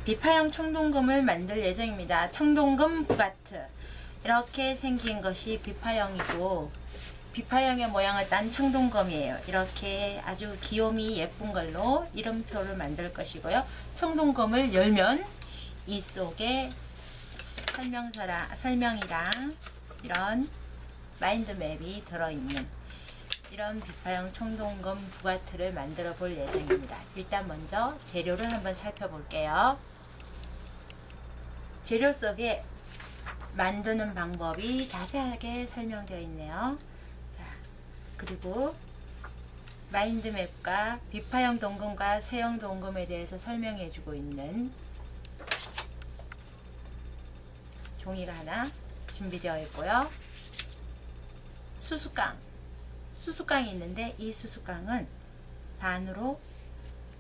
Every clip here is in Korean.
비파형 청동검을 만들 예정입니다. 청동검 부가트. 이렇게 생긴 것이 비파형이고, 비파형의 모양을 딴 청동검이에요. 이렇게 아주 귀요미 예쁜 걸로 이름표를 만들 것이고요. 청동검을 열면 이 속에 설명이랑 이런 마인드맵이 들어있는 이런 비파형 청동검 부가트를 만들어 볼 예정입니다. 일단 먼저 재료를 한번 살펴볼게요. 재료 속에 만드는 방법이 자세하게 설명되어 있네요. 자, 그리고 마인드맵과 비파형 동검과 세형 동검에 대해서 설명해 주고 있는 종이가 하나 준비되어 있고요. 수수깡이 있는데 이 수수깡은 반으로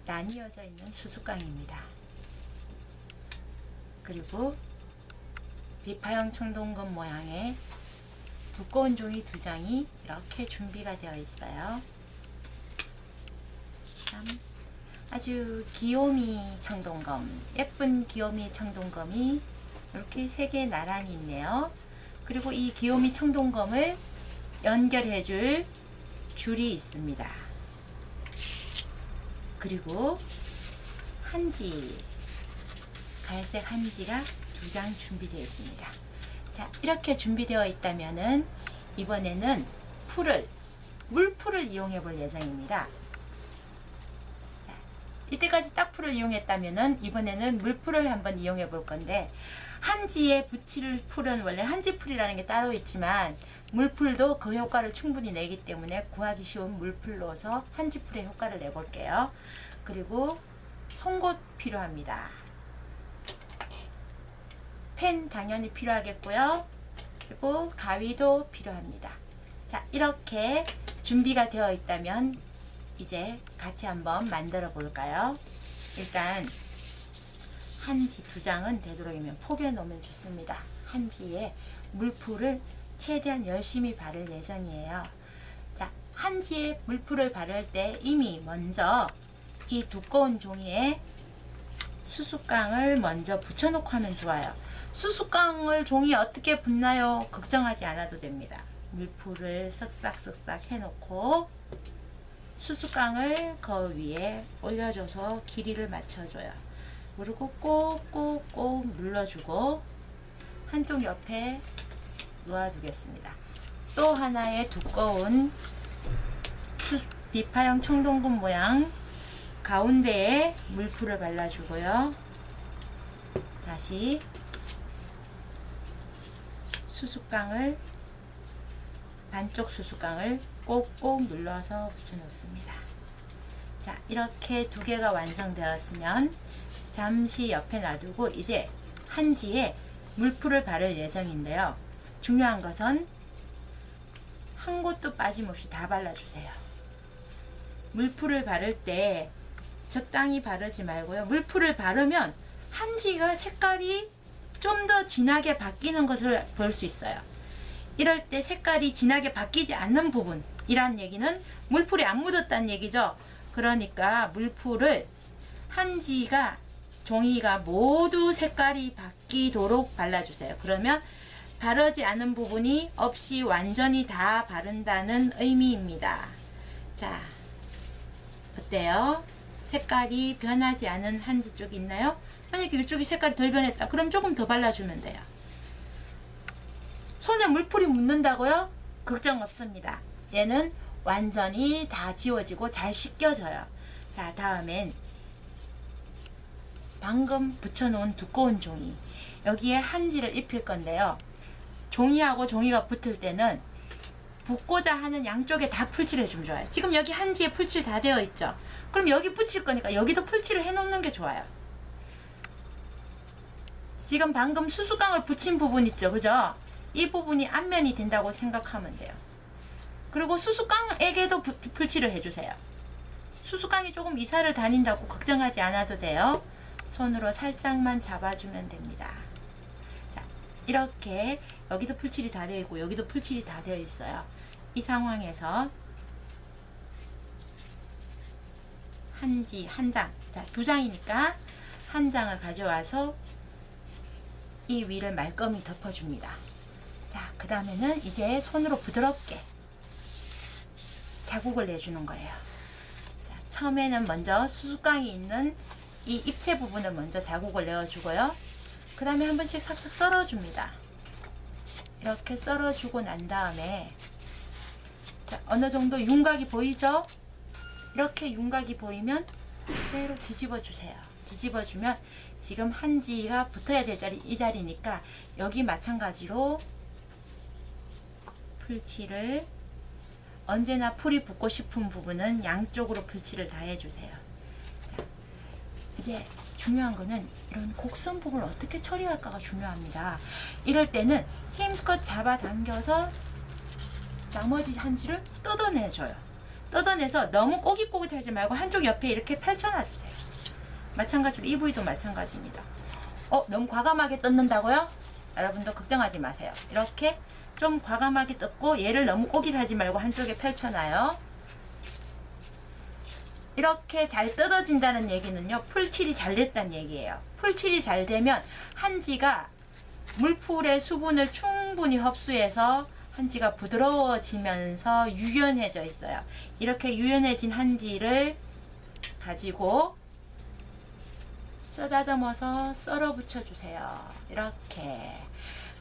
나뉘어져 있는 수수깡입니다. 그리고 비파형 청동검 모양의 두꺼운 종이 2장이 이렇게 준비가 되어 있어요. 참 아주 귀요미 청동검, 예쁜 귀요미 청동검이 이렇게 3개 나란히 있네요. 그리고 이 귀요미 청동검을 연결해 줄 줄이 있습니다. 그리고 한지, 갈색 한지가 2장 준비되어 있습니다. 자, 이렇게 준비되어 있다면은 이번에는 물풀을 이용해 볼 예정입니다. 자, 이때까지 딱풀을 이용했다면은 이번에는 물풀을 한번 이용해 볼 건데, 한지에 붙일 풀은 원래 한지풀이라는 게 따로 있지만 물풀도 그 효과를 충분히 내기 때문에 구하기 쉬운 물풀로서 한지풀의 효과를 내볼게요. 그리고 송곳 필요합니다. 펜 당연히 필요하겠고요. 그리고 가위도 필요합니다. 자, 이렇게 준비가 되어 있다면 이제 같이 한번 만들어 볼까요? 일단 한지 2장은 되도록이면 포개 놓으면 좋습니다. 한지에 물풀을 최대한 열심히 바를 예정이에요. 자, 한지에 물풀을 바를 때 이미 먼저 이 두꺼운 종이에 수수깡을 먼저 붙여놓고 하면 좋아요. 수수깡을 종이에 어떻게 붙나요? 걱정하지 않아도 됩니다. 물풀을 쓱싹쓱싹 해놓고 수수깡을 그 위에 올려줘서 길이를 맞춰줘요. 그리고 꼭꼭꼭 눌러주고 한쪽 옆에 놓아두겠습니다. 또 하나의 두꺼운 비파형 청동검 모양 가운데에 물풀을 발라주고요. 다시 반쪽 수수깡을 꼭꼭 눌러서 붙여놓습니다. 자, 이렇게 2개가 완성되었으면 잠시 옆에 놔두고 이제 한지에 물풀을 바를 예정인데요. 중요한 것은 한 곳도 빠짐없이 다 발라주세요. 물풀을 바를 때 적당히 바르지 말고요. 물풀을 바르면 한지가 색깔이 좀 더 진하게 바뀌는 것을 볼 수 있어요. 이럴 때 색깔이 진하게 바뀌지 않는 부분이란 얘기는 물풀이 안 묻었다는 얘기죠. 그러니까 물풀을 종이가 모두 색깔이 바뀌도록 발라주세요. 그러면 바르지 않은 부분이 없이 완전히 다 바른다는 의미입니다. 자, 어때요? 색깔이 변하지 않은 한지 쪽이 있나요? 만약에 이쪽이 색깔이 덜 변했다. 그럼 조금 더 발라주면 돼요. 손에 물풀이 묻는다고요? 걱정 없습니다. 얘는 완전히 다 지워지고 잘 씻겨져요. 자, 다음엔 방금 붙여놓은 두꺼운 종이, 여기에 한지를 입힐 건데요. 종이하고 종이가 붙을 때는 붙고자 하는 양쪽에 다 풀칠을 해주면 좋아요. 지금 여기 한지에 풀칠 다 되어 있죠. 그럼 여기 붙일 거니까 여기도 풀칠을 해 놓는 게 좋아요. 지금 방금 수수깡을 붙인 부분 있죠, 그죠? 이 부분이 앞면이 된다고 생각하면 돼요. 그리고 수수깡에게도 풀칠을 해주세요. 수수깡이 조금 이사를 다닌다고 걱정하지 않아도 돼요. 손으로 살짝만 잡아주면 됩니다. 자, 이렇게 여기도 풀칠이 다 되어 있고 여기도 풀칠이 다 되어 있어요. 이 상황에서 한지 한 장, 자, 2장이니까 한 장을 가져와서 이 위를 말끔히 덮어줍니다. 자, 그 다음에는 이제 손으로 부드럽게 자국을 내주는 거예요. 자, 처음에는 먼저 수수깡이 있는 이 입체 부분을 먼저 자국을 내어주고요. 그 다음에 한 번씩 싹싹 썰어줍니다. 이렇게 썰어주고 난 다음에, 자, 어느 정도 윤곽이 보이죠? 이렇게 윤곽이 보이면 그대로 뒤집어 주세요. 뒤집어 주면 지금 한지가 붙어야 될 자리 이 자리니까 여기 마찬가지로 풀칠을, 언제나 풀이 붙고 싶은 부분은 양쪽으로 풀칠을 다 해주세요. 자, 이제 중요한 거는 이런 곡선 부분을 어떻게 처리할까가 중요합니다. 이럴 때는 힘껏 잡아당겨서 나머지 한지를 뜯어내줘요. 뜯어내서 너무 꼬깃꼬깃하지 말고 한쪽 옆에 이렇게 펼쳐놔주세요. 마찬가지로 이 부위도 마찬가지입니다. 너무 과감하게 뜯는다고요? 여러분도 걱정하지 마세요. 이렇게 좀 과감하게 뜯고 얘를 너무 꼬깃하지 말고 한쪽에 펼쳐놔요. 이렇게 잘 뜯어진다는 얘기는요, 풀칠이 잘 됐다는 얘기예요. 풀칠이 잘 되면 한지가 물풀의 수분을 충분히 흡수해서 한지가 부드러워지면서 유연해져 있어요. 이렇게 유연해진 한지를 가지고 쓰다듬어서 썰어 붙여주세요. 이렇게.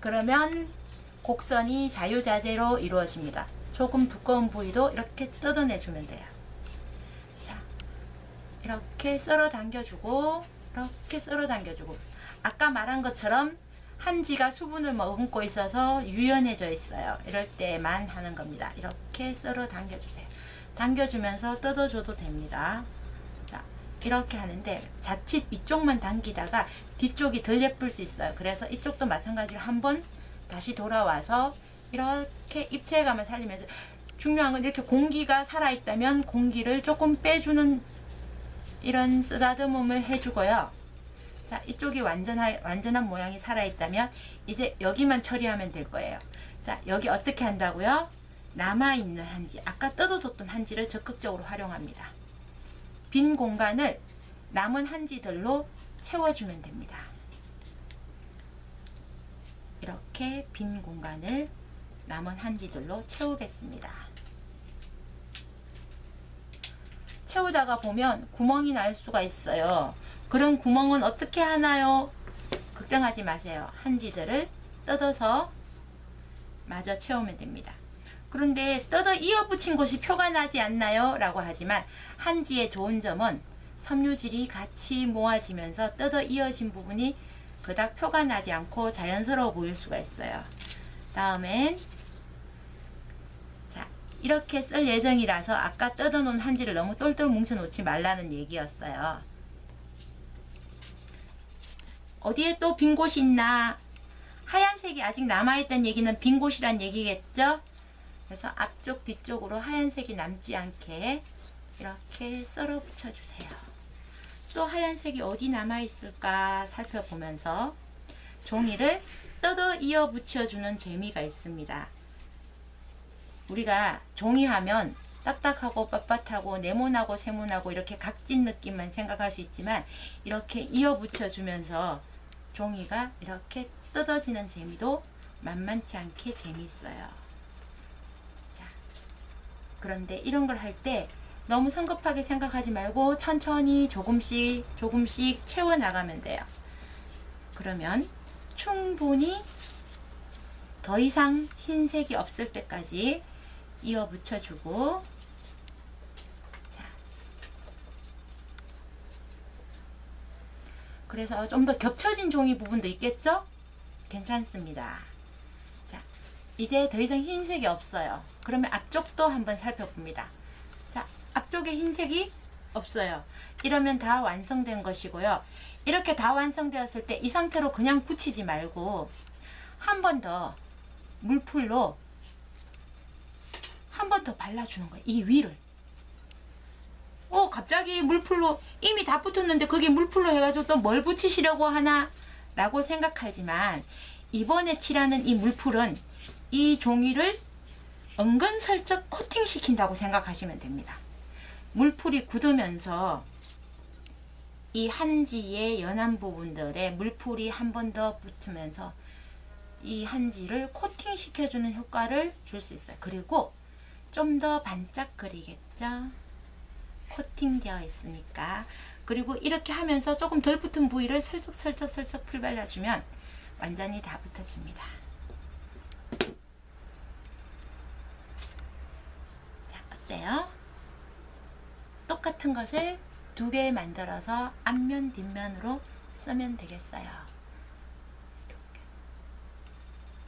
그러면 곡선이 자유자재로 이루어집니다. 조금 두꺼운 부위도 이렇게 뜯어내주면 돼요. 자, 이렇게 썰어 당겨주고, 이렇게 썰어 당겨주고. 아까 말한 것처럼 한지가 수분을 머금고 있어서 유연해져 있어요. 이럴 때만 하는 겁니다. 이렇게 썰어 당겨주세요. 당겨주면서 뜯어줘도 됩니다. 자, 이렇게 하는데 자칫 이쪽만 당기다가 뒤쪽이 덜 예쁠 수 있어요. 그래서 이쪽도 마찬가지로 한번 다시 돌아와서 이렇게 입체감을 살리면서, 중요한 건 이렇게 공기가 살아있다면 공기를 조금 빼주는 이런 쓰다듬음을 해주고요. 자, 이쪽이 완전한 모양이 살아있다면 이제 여기만 처리하면 될 거예요. 자, 여기 어떻게 한다고요? 남아있는 한지, 아까 뜯어뒀던 한지를 적극적으로 활용합니다. 빈 공간을 남은 한지들로 채워주면 됩니다. 이렇게 빈 공간을 남은 한지들로 채우겠습니다. 채우다가 보면 구멍이 날 수가 있어요. 그런 구멍은 어떻게 하나요? 걱정하지 마세요. 한지들을 뜯어서 마저 채우면 됩니다. 그런데 뜯어 이어 붙인 곳이 표가 나지 않나요? 라고 하지만 한지의 좋은 점은 섬유질이 같이 모아지면서 뜯어 이어진 부분이 그닥 표가 나지 않고 자연스러워 보일 수가 있어요. 다음엔, 자, 이렇게 쓸 예정이라서 아까 뜯어 놓은 한지를 너무 똘똘 뭉쳐 놓지 말라는 얘기였어요. 어디에 또 빈 곳이 있나? 하얀색이 아직 남아있다는 얘기는 빈 곳이란 얘기겠죠? 그래서 앞쪽 뒤쪽으로 하얀색이 남지 않게 이렇게 썰어 붙여주세요. 또 하얀색이 어디 남아있을까 살펴보면서 종이를 뜯어 이어 붙여주는 재미가 있습니다. 우리가 종이하면 딱딱하고 빳빳하고 네모나고 세모나고 이렇게 각진 느낌만 생각할 수 있지만 이렇게 이어 붙여주면서 종이가 이렇게 뜯어지는 재미도 만만치 않게 재미있어요. 자, 그런데 이런 걸 할 때 너무 성급하게 생각하지 말고 천천히 조금씩 채워 나가면 돼요. 그러면 충분히 더 이상 흰색이 없을 때까지 이어 붙여주고, 자, 그래서 좀 더 겹쳐진 종이 부분도 있겠죠? 괜찮습니다. 자, 이제 더 이상 흰색이 없어요. 그러면 앞쪽도 한번 살펴봅니다. 자, 앞쪽에 흰색이 없어요. 이러면 다 완성된 것이고요. 이렇게 다 완성되었을 때 이 상태로 그냥 붙이지 말고 한 번 더 물풀로 한 번 더 발라주는 거예요. 이 위를. 갑자기 물풀로 이미 다 붙었는데 거기 물풀로 해가지고 또 뭘 붙이시려고 하나? 라고 생각하지만 이번에 칠하는 이 물풀은 이 종이를 은근슬쩍 코팅시킨다고 생각하시면 됩니다. 물풀이 굳으면서 이 한지의 연한 부분들에 물풀이 한 번 더 붙으면서 이 한지를 코팅 시켜주는 효과를 줄 수 있어요. 그리고 좀 더 반짝거리겠죠? 코팅되어 있으니까. 그리고 이렇게 하면서 조금 덜 붙은 부위를 슬쩍 풀 발라주면 완전히 다 붙어집니다. 자, 어때요? 똑같은 것을 2개 만들어서 앞면 뒷면으로 쓰면 되겠어요. 이렇게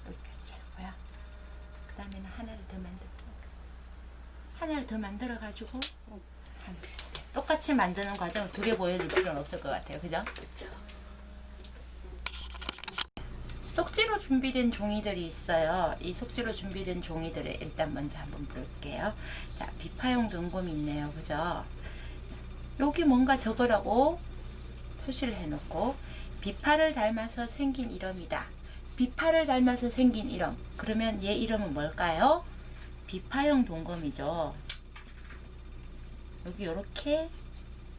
여기까지 하고요. 그 다음에는 하나를 더 만들어 가지고 똑같이 만드는 과정을 2개 보여줄 필요는 없을 것 같아요. 그죠? 그쵸. 속지로 준비된 종이들이 있어요. 이 속지로 준비된 종이들을 일단 먼저 한번 볼게요. 자, 비파용 등곰이 있네요. 그죠? 여기 뭔가 적으라고 표시를 해놓고 비파를 닮아서 생긴 이름이다. 비파를 닮아서 생긴 이름. 그러면 얘 이름은 뭘까요? 비파용 동검이죠. 여기 이렇게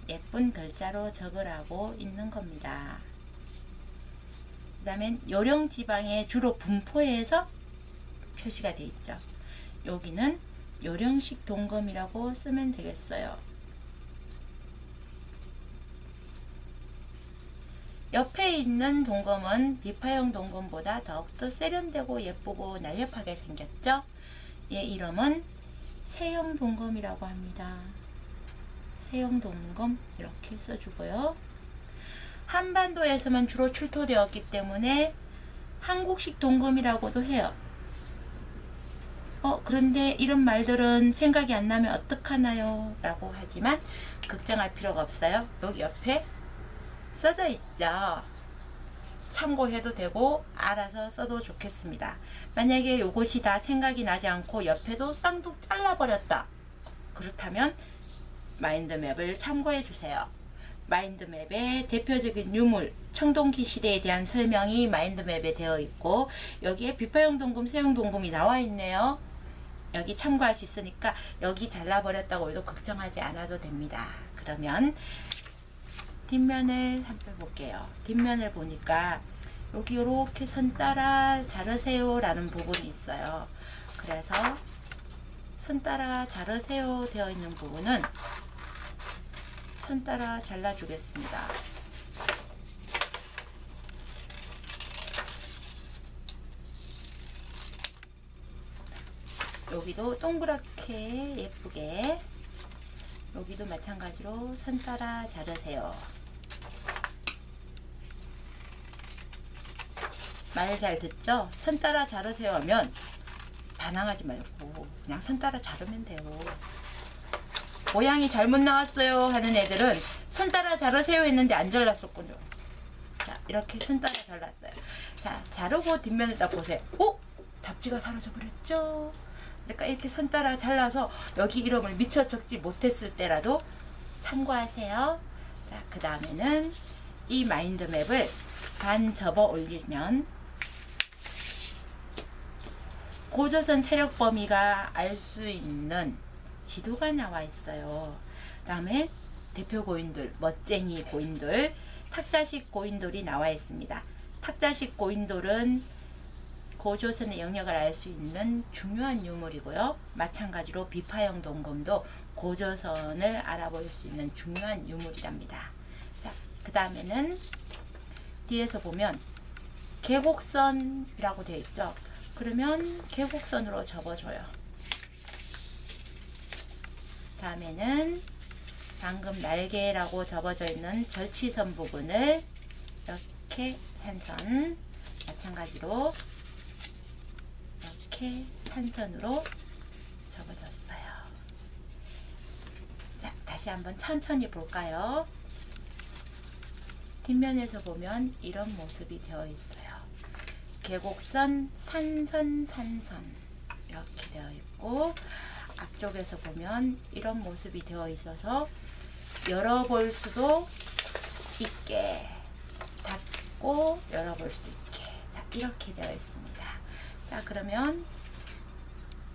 예쁜 글자로 적으라고 있는 겁니다. 그 다음에 요령지방에 주로 분포해서 표시가 되어 있죠. 여기는 요령식 동검이라고 쓰면 되겠어요. 옆에 있는 동검은 비파용 동검보다 더욱더 세련되고 예쁘고 날렵하게 생겼죠. 얘 이름은 세형 동검이라고 합니다. 세형 동검 이렇게 써주고요. 한반도에서만 주로 출토되었기 때문에 한국식 동검이라고도 해요. 그런데 이런 말들은 생각이 안 나면 어떡하나요? 라고 하지만 걱정할 필요가 없어요. 여기 옆에 써져 있죠. 참고해도 되고 알아서 써도 좋겠습니다. 만약에 요것이 다 생각이 나지 않고 옆에도 쌍둑 잘라버렸다. 그렇다면 마인드맵을 참고해 주세요. 마인드맵의 대표적인 유물 청동기 시대에 대한 설명이 마인드맵에 되어 있고 여기에 비파용 동검, 세형 동검이 나와 있네요. 여기 참고할 수 있으니까 여기 잘라버렸다고 해도 걱정하지 않아도 됩니다. 그러면 뒷면을 살펴볼게요. 뒷면을 보니까 여기 이렇게 선 따라 자르세요 라는 부분이 있어요. 그래서 선 따라 자르세요 되어 있는 부분은 선 따라 잘라 주겠습니다. 여기도 동그랗게 예쁘게 여기도 마찬가지로 선 따라 자르세요. 말 잘 듣죠? 선 따라 자르세요 하면 반항하지 말고 그냥 선 따라 자르면 돼요. 모양이 잘못 나왔어요 하는 애들은 선 따라 자르세요 했는데 안 잘랐었군요. 자, 이렇게 선 따라 잘랐어요. 자, 자르고 뒷면을 딱 보세요. 답지가 사라져 버렸죠? 그러니까 이렇게 선 따라 잘라서 여기 이름을 미처 적지 못했을 때라도 참고하세요. 자, 그 다음에는 이 마인드맵을 반 접어 올리면 고조선 세력 범위가 알 수 있는 지도가 나와 있어요. 그 다음에 대표 고인돌, 멋쟁이 고인돌, 탁자식 고인돌이 나와 있습니다. 탁자식 고인돌은 고조선의 영역을 알 수 있는 중요한 유물이고요. 마찬가지로 비파형 동검도 고조선을 알아볼 수 있는 중요한 유물이랍니다. 자, 그 다음에는 뒤에서 보면 계곡선이라고 되어 있죠. 그러면 계곡선으로 접어줘요. 다음에는 방금 날개라고 접어져 있는 절치선 부분을 이렇게 산선 마찬가지로 이렇게 산선으로 접어줬어요. 자, 다시 한번 천천히 볼까요? 뒷면에서 보면 이런 모습이 되어 있어요. 계곡선, 산선, 산선 이렇게 되어 있고 앞쪽에서 보면 이런 모습이 되어 있어서 열어볼 수도 있게 닫고 열어볼 수도 있게 자, 이렇게 되어 있습니다. 자, 그러면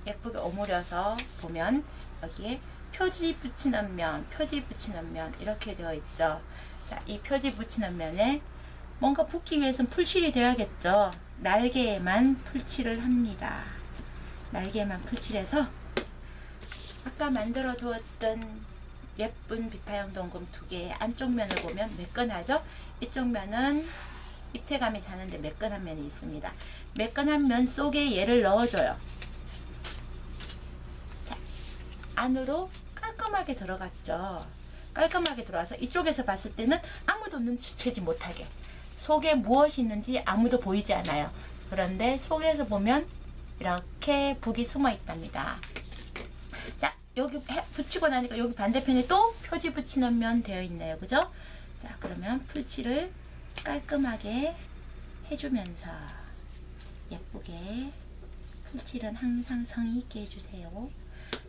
예쁘게 오므려서 보면 여기에 표지 붙이는 면, 표지 붙이는 면 이렇게 되어 있죠. 자, 자, 이 표지 붙이는 면에 뭔가 붙기 위해서는 풀칠이 돼야겠죠. 날개에만 풀칠을 합니다. 날개에만 풀칠해서 아까 만들어 두었던 예쁜 비파형 동금 두 개의 안쪽 면을 보면 매끈하죠. 이쪽 면은 입체감이 자는데 매끈한 면이 있습니다. 매끈한 면 속에 얘를 넣어줘요. 자, 안으로 깔끔하게 들어갔죠. 깔끔하게 들어와서 이쪽에서 봤을 때는 아무도 눈치채지 못하게, 속에 무엇이 있는지 아무도 보이지 않아요. 그런데 속에서 보면 이렇게 북이 숨어 있답니다. 자, 여기 붙이고 나니까 여기 반대편에 또 표지 붙이는 면 되어 있네요. 그죠? 자, 그러면 풀칠을 깔끔하게 해주면서 예쁘게, 풀칠은 항상 성의 있게 해주세요.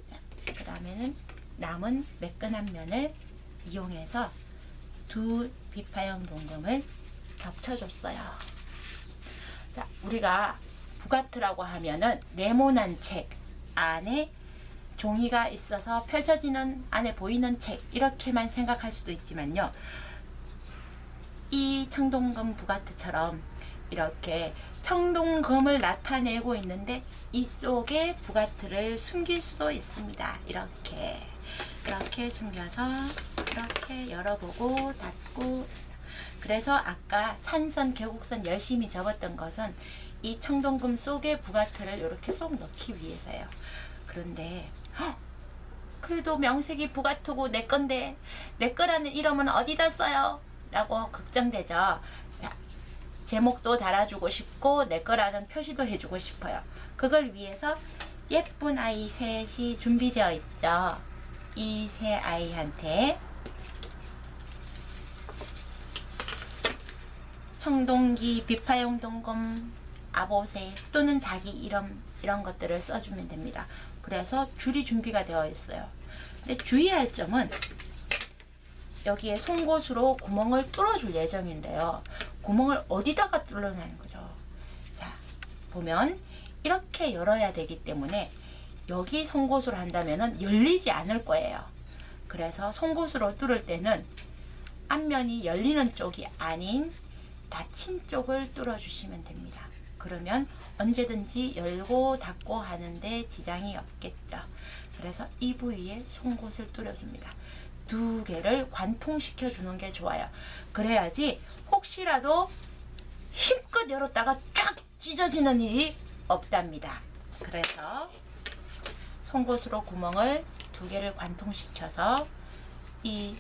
자, 그 다음에는 남은 매끈한 면을 이용해서 두 비파형 동금을 겹쳐줬어요. 자, 우리가 부가트라고 하면은 네모난 책 안에 종이가 있어서 펼쳐지는, 안에 보이는 책, 이렇게만 생각할 수도 있지만요, 이 청동금 부가트처럼 이렇게 청동금을 나타내고 있는데 이 속에 부가트를 숨길 수도 있습니다. 이렇게 숨겨서 이렇게 열어보고 닫고. 그래서 아까 산선, 계곡선 열심히 접었던 것은 이 청동금 속에 부가트를 이렇게 쏙 넣기 위해서예요. 그런데 그래도 명색이 부가트고 내 건데 내 거라는 이름은 어디다 써요? 라고 걱정되죠. 자, 제목도 달아주고 싶고 내 거라는 표시도 해주고 싶어요. 그걸 위해서 예쁜 아이 셋이 준비되어 있죠. 이 세 아이한테 청동기, 비파형 동금, 아보새 또는 자기 이름, 이런 것들을 써주면 됩니다. 그래서 줄이 준비가 되어 있어요. 근데 주의할 점은 여기에 송곳으로 구멍을 뚫어줄 예정인데요. 구멍을 어디다가 뚫어내는 거죠? 자, 보면 이렇게 열어야 되기 때문에 여기 송곳으로 한다면 열리지 않을 거예요. 그래서 송곳으로 뚫을 때는 앞면이 열리는 쪽이 아닌 닫힌 쪽을 뚫어주시면 됩니다. 그러면 언제든지 열고 닫고 하는데 지장이 없겠죠. 그래서 이 부위에 송곳을 뚫어줍니다. 두 개를 관통시켜 주는 게 좋아요. 그래야지 혹시라도 힘껏 열었다가 쫙 찢어지는 일이 없답니다. 그래서 송곳으로 구멍을 두 개를 관통시켜서 이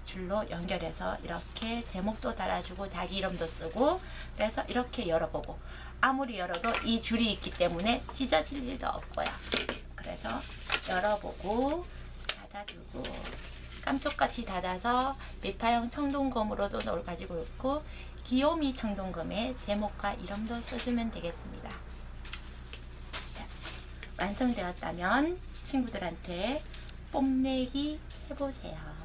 줄로 연결해서 이렇게 제목도 달아주고 자기 이름도 쓰고, 그래서 이렇게 열어보고, 아무리 열어도 이 줄이 있기 때문에 찢어질 일도 없고요. 그래서 열어보고 닫아주고, 깜짝같이 닫아서 비파형 청동검으로도 널 가지고 있고 귀요미 청동검에 제목과 이름도 써주면 되겠습니다. 자, 완성되었다면 친구들한테 뽐내기 해보세요.